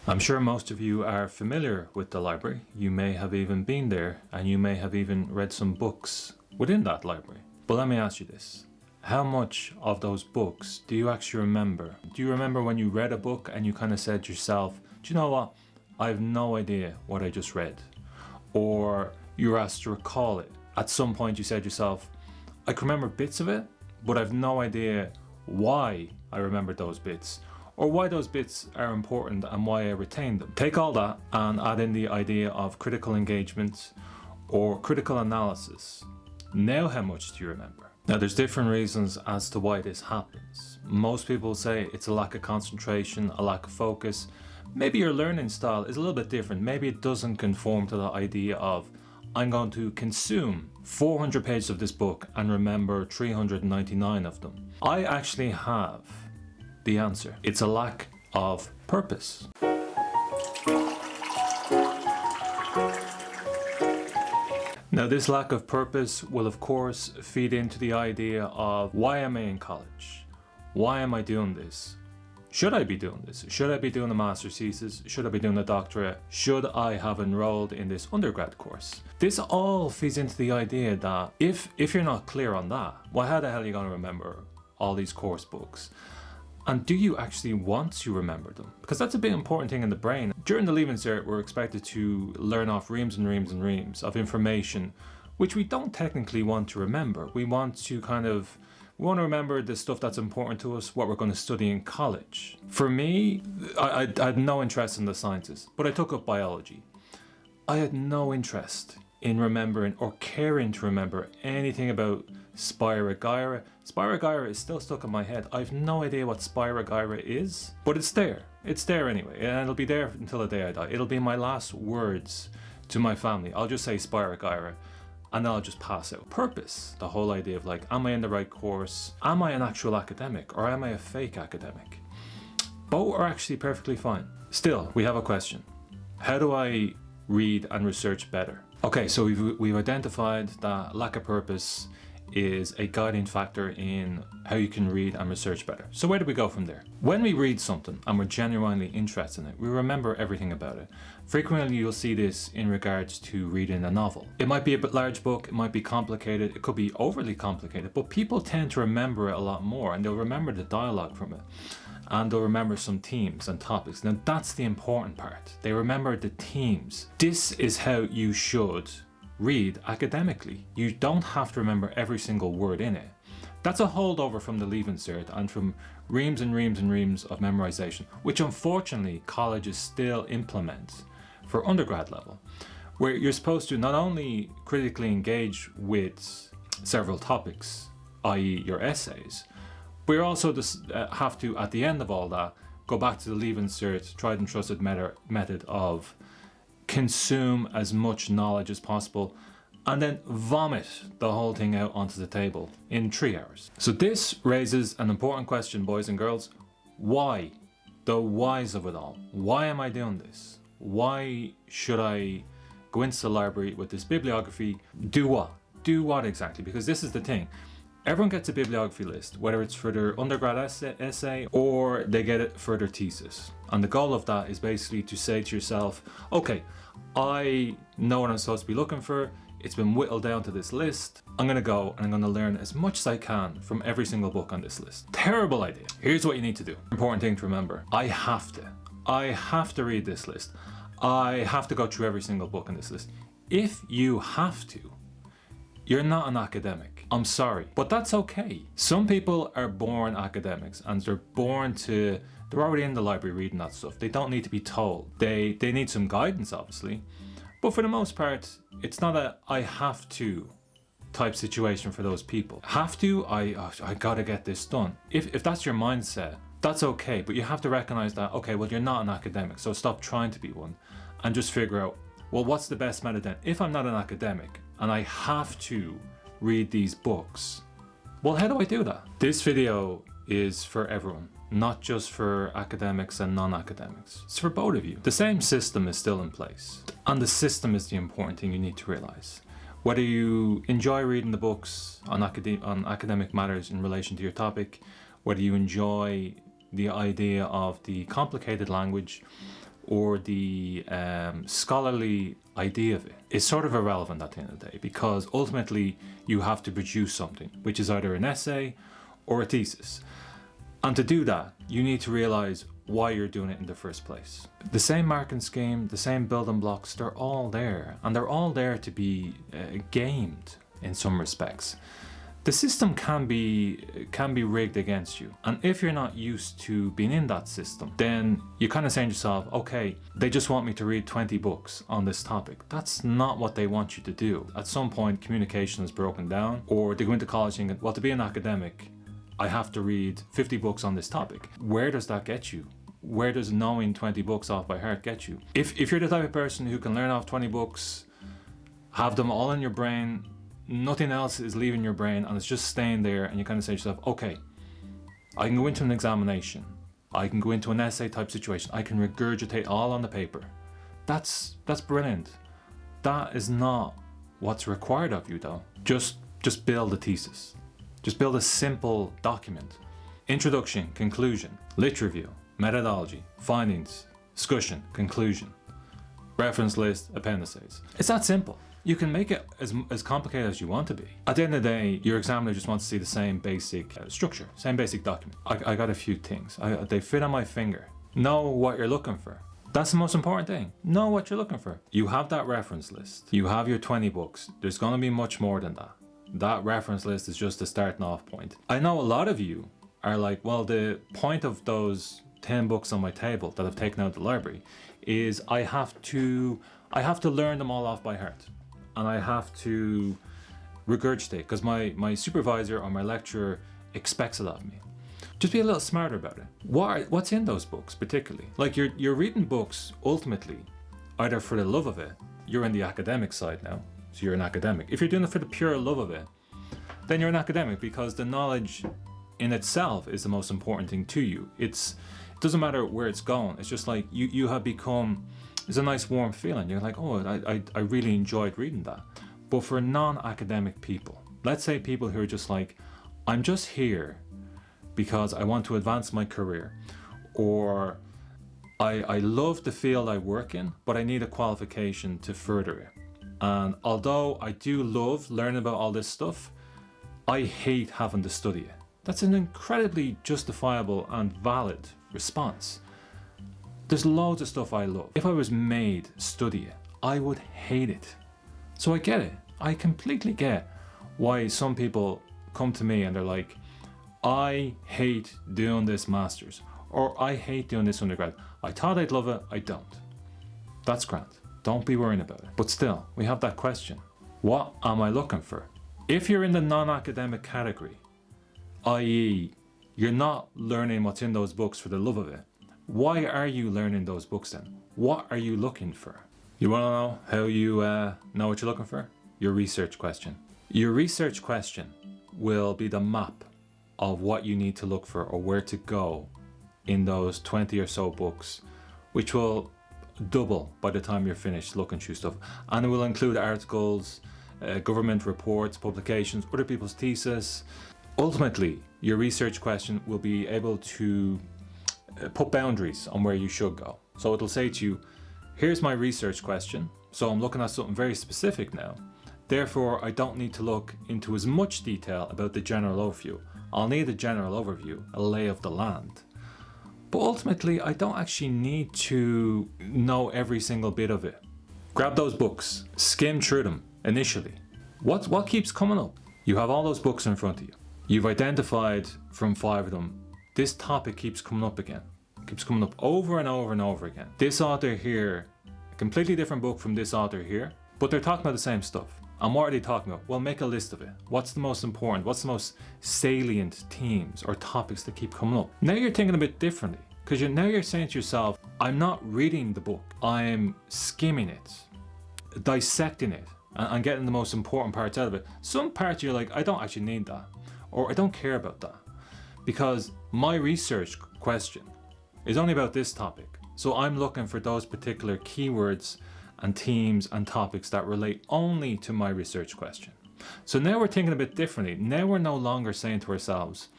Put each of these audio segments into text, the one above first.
I'm sure most of you are familiar with the library. You may have even been there, and you may have even read some books within that library. But let me ask you this. How much of those books do you actually remember? Do you remember when you read a book and you kind of said to yourself, do you know what? I have no idea what I just read. Or you were asked to recall it. At some point you said to yourself, I can remember bits of it, but I've no idea why I remembered those bits, or why those bits are important and why I retained them. Take all that and add in the idea of critical engagement or critical analysis. Now how much do you remember? Now there's different reasons as to why this happens. Most people say it's a lack of concentration, a lack of focus. Maybe your learning style is a little bit different. Maybe it doesn't conform to the idea of I'm going to consume 400 pages of this book and remember 399 of them. I actually have the answer. It's a lack of purpose. Now this lack of purpose will of course feed into the idea of why am I in college? Why am I doing this? Should I be doing this? Should I be doing a master's thesis? Should I be doing a doctorate? Should I have enrolled in this undergrad course? This all feeds into the idea that if you're not clear on that, well, how the hell are you going to remember all these course books? And do you actually want to remember them? Because that's a big important thing in the brain. During the Leaving Cert, we're expected to learn off reams and reams and reams of information, which we don't technically want to remember. We want to remember the stuff that's important to us, what we're going to study in college. For me, I had no interest in the sciences, but I took up biology. I had no interest in remembering or caring to remember anything about Spirogyra. Spirogyra is still stuck in my head. I have no idea what Spirogyra is, but it's there. It's there anyway, and it'll be there until the day I die. It'll be my last words to my family. I'll just say Spirogyra, and then I'll just pass out. Purpose, the whole idea of like, am I in the right course? Am I an actual academic, or am I a fake academic? Both are actually perfectly fine. Still, we have a question. How do I read and research better? Okay, so we've identified that lack of purpose is a guiding factor in how you can read and research better. So where do we go from there? When we read something and we're genuinely interested in it, we remember everything about it. Frequently you'll see this in regards to reading a novel. It might be a large book, it might be complicated, it could be overly complicated, but people tend to remember it a lot more, and they'll remember the dialogue from it. And they'll remember some themes and topics. Now that's the important part. They remember the themes. This is how you should read academically. You don't have to remember every single word in it. That's a holdover from the Leaving Cert and from reams and reams and reams of memorization, which unfortunately colleges still implement for undergrad level, where you're supposed to not only critically engage with several topics, i.e. your essays, but you also have to, at the end of all that, go back to the Leaving Cert tried and trusted method of consume as much knowledge as possible and then vomit the whole thing out onto the table in 3 hours. So this raises an important question, boys and girls. Why? The whys of it all. Why am I doing this? Why should I go into the library with this bibliography? Do what? Do what exactly? Because this is the thing. Everyone gets a bibliography list, whether it's for their undergrad essay or they get it for their thesis. And the goal of that is basically to say to yourself, okay, I know what I'm supposed to be looking for. It's been whittled down to this list. I'm going to go and I'm going to learn as much as I can from every single book on this list. Terrible idea. Here's what you need to do. Important thing to remember. I have to read this list. I have to go through every single book on this list. If you have to, you're not an academic. I'm sorry, but that's okay. Some people are born academics and they're already in the library reading that stuff. They don't need to be told. They need some guidance, obviously. But for the most part, it's not a I have to type situation for those people. Have to, I gotta get this done. If that's your mindset, that's okay, but you have to recognize that, okay, well, you're not an academic, so stop trying to be one and just figure out, well, what's the best method then? If I'm not an academic and I have to read these books, well, how do I do that? This video is for everyone, not just for academics and non-academics. It's for both of you. The same system is still in place, and the system is the important thing you need to realize. Whether you enjoy reading the books on academic matters in relation to your topic, whether you enjoy the idea of the complicated language, or the scholarly idea of it is sort of irrelevant at the end of the day, because ultimately you have to produce something, which is either an essay or a thesis. And to do that, you need to realize why you're doing it in the first place. The same marking scheme, the same building blocks, they're all there, and they're all there to be gamed in some respects. The system can be rigged against you, and if you're not used to being in that system, then you're kind of saying to yourself, okay, they just want me to read 20 books on this topic. That's not what they want you to do. At some point, communication is broken down, or they go into college and, well, to be an academic, I have to read 50 books on this topic. Where does that get you? Where does knowing 20 books off by heart get you? If you're the type of person who can learn off 20 books, have them all in your brain, nothing else is leaving your brain and it's just staying there, and you kind of say to yourself, okay, I can go into an examination, I can go into an essay type situation, I can regurgitate all on the paper. That's brilliant. That is not what's required of you though. Just build a thesis. Just build a simple document. Introduction, conclusion, lit review, methodology, findings, discussion, conclusion, reference list, appendices. It's that simple. You can make it as complicated as you want to be. At the end of the day, your examiner just wants to see the same basic structure, same basic document. I got a few things. They fit on my finger. Know what you're looking for. That's the most important thing. Know what you're looking for. You have that reference list. You have your 20 books. There's going to be much more than that. That reference list is just the starting off point. I know a lot of you are like, well, the point of those 10 books on my table that I've taken out of the library is I have to learn them all off by heart. And I have to regurgitate because my supervisor or my lecturer expects it of me. Just be a little smarter about it. What's in those books particularly? Like you're reading books ultimately either for the love of it. You're in the academic side now, so you're an academic. If you're doing it for the pure love of it, then you're an academic, because the knowledge in itself is the most important thing to you. It doesn't matter where it's going. It's just like you have become. It's a nice warm feeling. You're like, oh, I really enjoyed reading that. But for non-academic people, let's say people who are just like, I'm just here because I want to advance my career, or I love the field I work in, but I need a qualification to further it. And although I do love learning about all this stuff, I hate having to study it. That's an incredibly justifiable and valid response. There's loads of stuff I love. If I was made study it, I would hate it. So I get it. I completely get why some people come to me and they're like, I hate doing this master's, or I hate doing this undergrad. I thought I'd love it, I don't. That's grand. Don't be worrying about it. But still, we have that question. What am I looking for? If you're in the non-academic category, i.e., you're not learning what's in those books for the love of it, why are you learning those books then? What are you looking for? You want to know how you know what you're looking for? Your research question. Your research question will be the map of what you need to look for or where to go in those 20 or so books, which will double by the time you're finished looking through stuff. And it will include articles, government reports, publications, other people's thesis. Ultimately, your research question will be able to put boundaries on where you should go. So it'll say to you, here's my research question. So I'm looking at something very specific now. Therefore, I don't need to look into as much detail about the general overview. I'll need a general overview, a lay of the land. But ultimately, I don't actually need to know every single bit of it. Grab those books, skim through them initially. What keeps coming up? You have all those books in front of you. You've identified from 5 of them, this topic keeps coming up again. It keeps coming up over and over and over again. This author here, a completely different book from this author here, but they're talking about the same stuff. And what are they talking about? Well, make a list of it. What's the most important? What's the most salient themes or topics that keep coming up? Now you're thinking a bit differently, because now you're saying to yourself, I'm not reading the book. I'm skimming it, dissecting it, and getting the most important parts out of it. Some parts you're like, I don't actually need that, or I don't care about that, because my research question is only about this topic. So I'm looking for those particular keywords and themes and topics that relate only to my research question. So now we're thinking a bit differently. Now we're no longer saying to ourselves,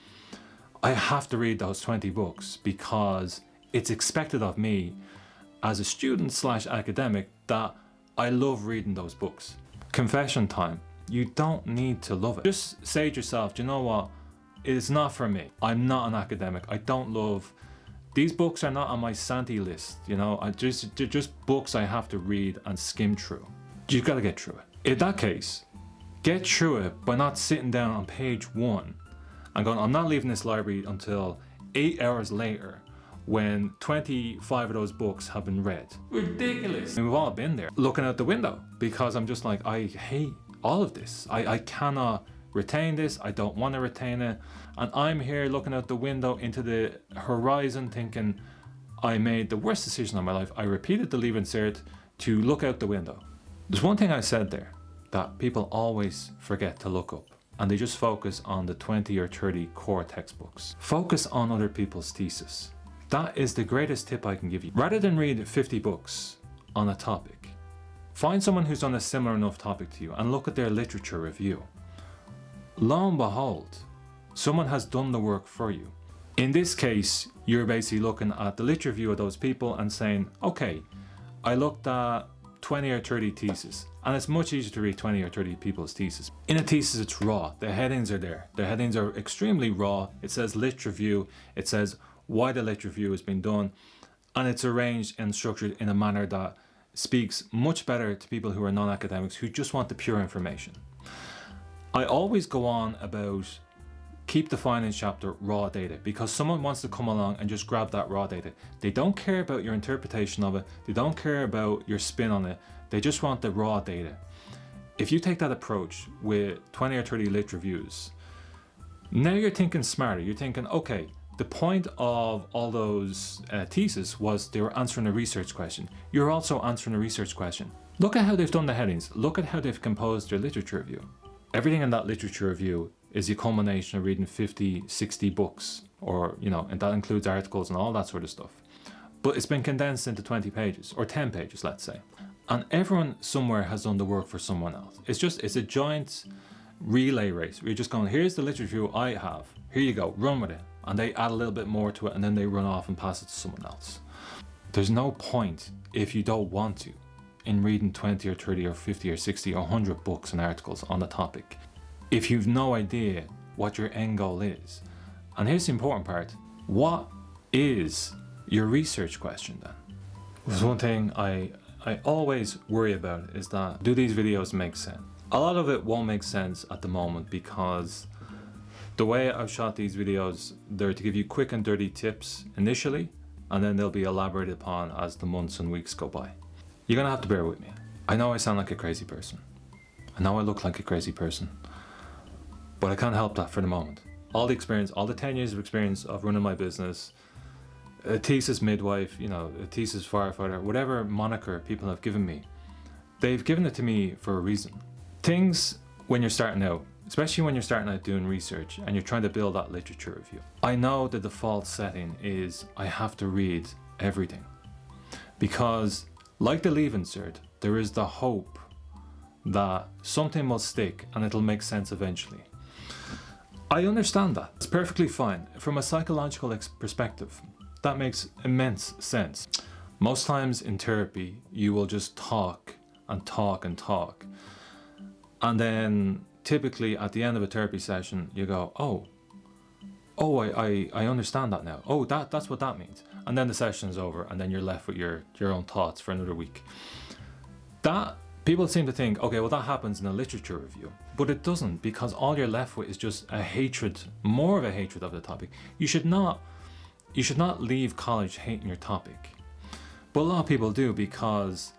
I have to read those 20 books because it's expected of me as a student slash academic that I love reading those books. Confession time. You don't need to love it. Just say to yourself, do you know what? It is not for me. I'm not an academic. I don't love, these books are not on my Santi list, you know, they're just books I have to read and skim through. You've got to get through it. In that case, get through it by not sitting down on page 1 and going, I'm not leaving this library until 8 hours later when 25 of those books have been read. Ridiculous. And we've all been there, looking out the window, because I'm just like, I hate all of this. I cannot retain this. I don't want to retain it. And I'm here looking out the window into the horizon thinking, I made the worst decision of my life. I repeated the leave insert to look out the window. There's one thing I said there that people always forget to look up, and they just focus on the 20 or 30 core textbooks. Focus on other people's thesis. That is the greatest tip I can give you. Rather than read 50 books on a topic, find someone who's on a similar enough topic to you and look at their literature review. Lo and behold, someone has done the work for you. In this case, you're basically looking at the literature review of those people and saying, okay, I looked at 20 or 30 theses, and it's much easier to read 20 or 30 people's thesis. In a thesis, it's raw. The headings are there. The headings are extremely raw. It says literature review. It says why the literature review has been done, and it's arranged and structured in a manner that speaks much better to people who are non-academics who just want the pure information. I always go on about keep the finance chapter raw data, because someone wants to come along and just grab that raw data. They don't care about your interpretation of it. They don't care about your spin on it. They just want the raw data. If you take that approach with 20 or 30 lit reviews, now you're thinking smarter. You're thinking, okay, the point of all those theses was they were answering a research question. You're also answering a research question. Look at how they've done the headings. Look at how they've composed their literature review. Everything in that literature review is a culmination of reading 50, 60 books, or, you know, and that includes articles and all that sort of stuff. But it's been condensed into 20 pages, or 10 pages, let's say. And everyone somewhere has done the work for someone else. It's a giant relay race. We're just going, here's the literature review I have. Here you go, run with it. And they add a little bit more to it, and then they run off and pass it to someone else. There's no point, if you don't want to, in reading 20 or 30 or 50 or 60 or 100 books and articles on the topic, if you've no idea what your end goal is. And here's the important part. What is your research question then? There's one thing I always worry about, is that, do these videos make sense? A lot of it won't make sense at the moment, because the way I've shot these videos, they're to give you quick and dirty tips initially, and then they'll be elaborated upon as the months and weeks go by. You're gonna have to bear with me. I know I sound like a crazy person. I know I look like a crazy person. But I can't help that for the moment. All the experience, all the 10 years of experience of running my business, a thesis midwife, you know, a thesis firefighter, whatever moniker people have given me, they've given it to me for a reason. Things when you're starting out, especially when you're starting out doing research and you're trying to build that literature review. I know the default setting is I have to read everything, because like the leave insert, there is the hope that something will stick and it'll make sense eventually. I understand that. It's perfectly fine. From a psychological perspective, that makes immense sense. Most times in therapy, you will just talk and talk and talk. And then typically at the end of a therapy session, you go, I understand that now. Oh, that's what that means. And then the session is over, and then you're left with your own thoughts for another week. That, people seem to think, okay, well that happens in a literature review, but it doesn't, because all you're left with is just a hatred, more of a hatred of the topic. You should not leave college hating your topic. But a lot of people do, because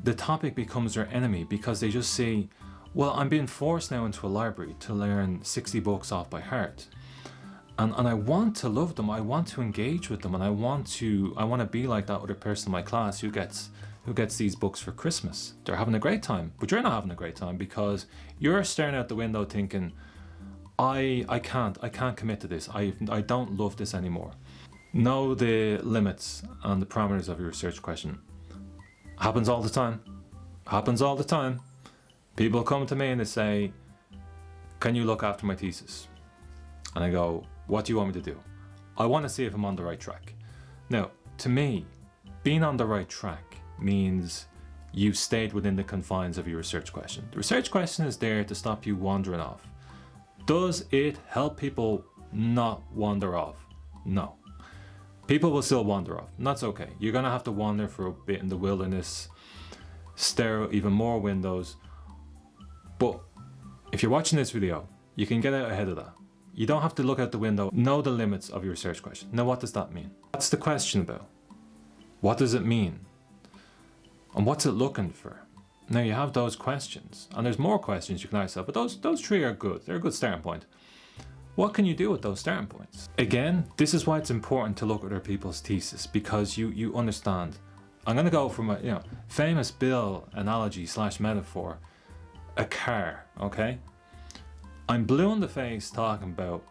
the topic becomes their enemy, because they just say, well, I'm being forced now into a library to learn 60 books off by heart. And I want to love them, I want to engage with them, and I want to be like that other person in my class who gets these books for Christmas. They're having a great time, but you're not having a great time, because you're staring out the window thinking, I can't commit to this. I don't love this anymore. Know the limits and the parameters of your research question. Happens all the time. Happens all the time. People come to me and they say, can you look after my thesis? And I go, what do you want me to do? I want to see if I'm on the right track. Now, to me, being on the right track means you've stayed within the confines of your research question. The research question is there to stop you wandering off. Does it help people not wander off? No. People will still wander off, and that's okay. You're gonna have to wander for a bit in the wilderness, stare out even more windows, but if you're watching this video, you can get out ahead of that. You don't have to look out the window, know the limits of your research question. Now, what does that mean? What's the question about? What does it mean? And what's it looking for? Now you have those questions, and there's more questions you can ask yourself, but those three are good. They're a good starting point. What can you do with those starting points? Again, this is why it's important to look at other people's thesis, because you understand. I'm gonna go from a famous Bill analogy / metaphor, a car, okay? I'm blue in the face talking about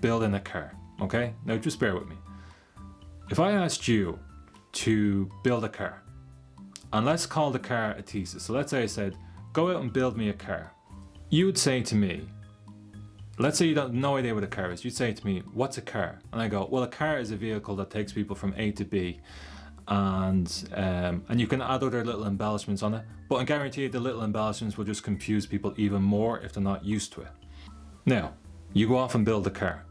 building a car, okay? Now just bear with me. If I asked you to build a car, and let's call the car a thesis. So let's say I said, go out and build me a car. You would say to me, let's say you don't no idea what a car is. You'd say to me, what's a car? And I go, well, a car is a vehicle that takes people from A to B. And you can add other little embellishments on it. But I guarantee you the little embellishments will just confuse people even more if they're not used to it. Now, you go off and build a car.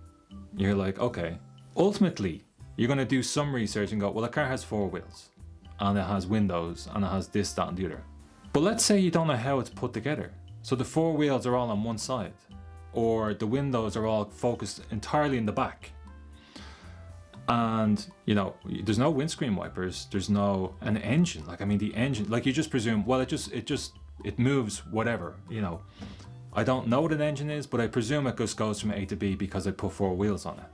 You're like, okay. Ultimately, you're going to do some research and go, well, a car has 4 wheels. And it has windows, and it has this, that, and the other. But let's say you don't know how it's put together. So the 4 wheels are all on one side, or the windows are all focused entirely in the back. And there's no windscreen wipers, there's no an engine. The engine, you just presume, well, it moves whatever, I don't know what an engine is, but I presume it just goes from A to B because I put 4 wheels on it.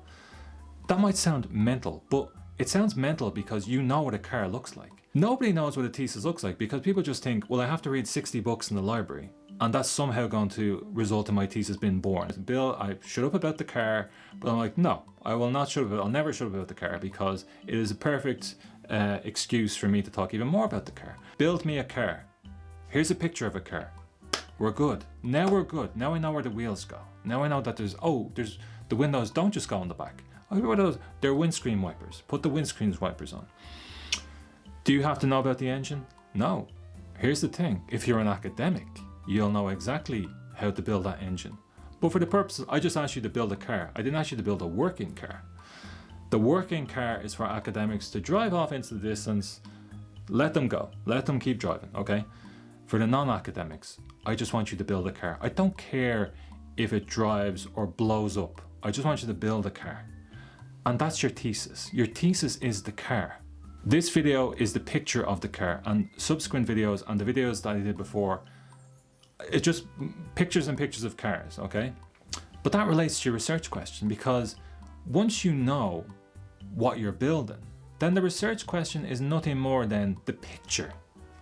That might sound mental, but it sounds mental because you know what a car looks like. Nobody knows what a thesis looks like because people just think, well, I have to read 60 books in the library and that's somehow going to result in my thesis being born. Bill, I shut up about the car, but I'm like, no, I will not shut up. I'll never shut up about the car because it is a perfect excuse for me to talk even more about the car. Build me a car. Here's a picture of a car. We're good. Now we're good. Now I know where the wheels go. Now I know that there's the windows don't just go on the back. They're windscreen wipers. Put the windscreen wipers on. Do you have to know about the engine? No. Here's the thing. If you're an academic, you'll know exactly how to build that engine. But for the purposes, I just asked you to build a car. I didn't ask you to build a working car. The working car is for academics to drive off into the distance. Let them go. Let them keep driving, okay? For the non-academics, I just want you to build a car. I don't care if it drives or blows up. I just want you to build a car. And that's your thesis. Your thesis is the car. This video is the picture of the car, and subsequent videos and the videos that I did before, it's just pictures and pictures of cars, okay? But that relates to your research question, because once you know what you're building, then the research question is nothing more than the picture.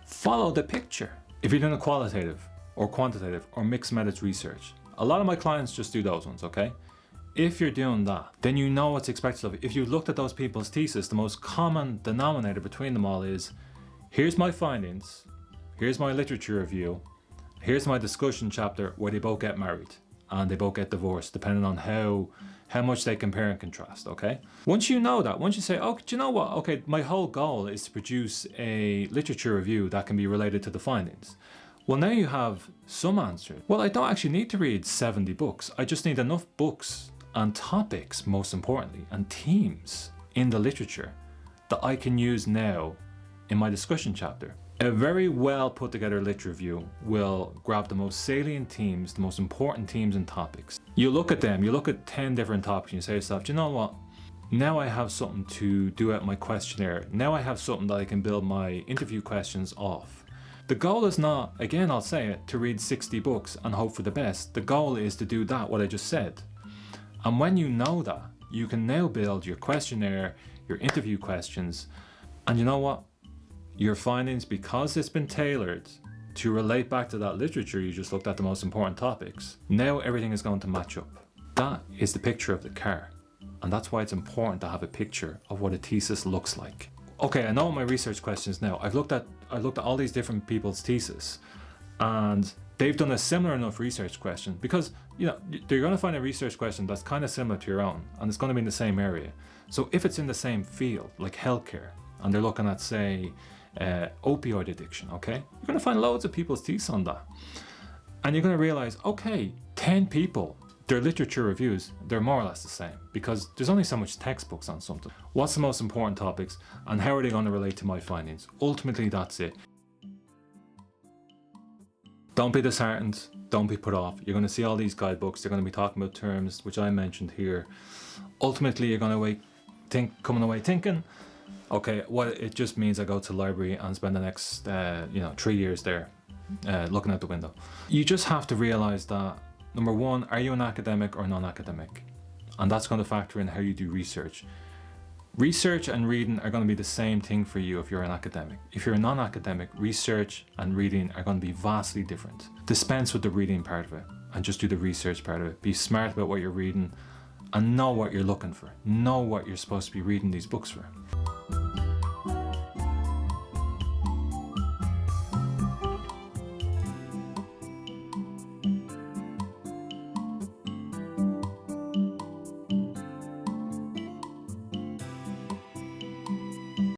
Follow the picture. If you're doing a qualitative or quantitative or mixed methods research, a lot of my clients just do those ones, okay? If you're doing that, then you know what's expected of you. If you looked at those people's thesis, the most common denominator between them all is, here's my findings, here's my literature review, here's my discussion chapter where they both get married and they both get divorced, depending on how much they compare and contrast, okay? Once you know that, once you say, oh, do you know what? Okay, my whole goal is to produce a literature review that can be related to the findings. Well, now you have some answers. Well, I don't actually need to read 70 books. I just need enough books and topics, most importantly, and themes in the literature that I can use now in my discussion chapter. A very well put together literature review will grab the most salient themes, the most important themes and topics. You look at them, you look at 10 different topics and you say to yourself, do you know what? Now I have something to do out my questionnaire. Now I have something that I can build my interview questions off. The goal is not, again I'll say it, to read 60 books and hope for the best. The goal is to do that, what I just said. And when you know that, you can now build your questionnaire, your interview questions, and you know what? Your findings, because it's been tailored to relate back to that literature you just looked at, the most important topics, now everything is going to match up. That is the picture of the car. And that's why it's important to have a picture of what a thesis looks like. Okay, I know my research questions now. I've looked at all these different people's thesis, and they've done a similar enough research question, because they're going to find a research question that's kind of similar to your own, and it's going to be in the same area. So if it's in the same field, like healthcare, and they're looking at, say, opioid addiction, okay? You're going to find loads of people's thesis on that. And you're going to realize, okay, 10 people, their literature reviews, they're more or less the same, because there's only so much textbooks on something. What's the most important topics, and how are they going to relate to my findings? Ultimately, that's it. Don't be disheartened, don't be put off. You're going to see all these guidebooks, they're going to be talking about terms which I mentioned here. Ultimately, you're going to coming away thinking, okay, well, it just means I go to the library and spend the next 3 years there looking out the window. You just have to realize that, number one, are you an academic or non-academic? And that's going to factor in how you do research. Research and reading are going to be the same thing for you if you're an academic. If you're a non-academic, research and reading are going to be vastly different. Dispense with the reading part of it and just do the research part of it. Be smart about what you're reading and know what you're looking for. Know what you're supposed to be reading these books for.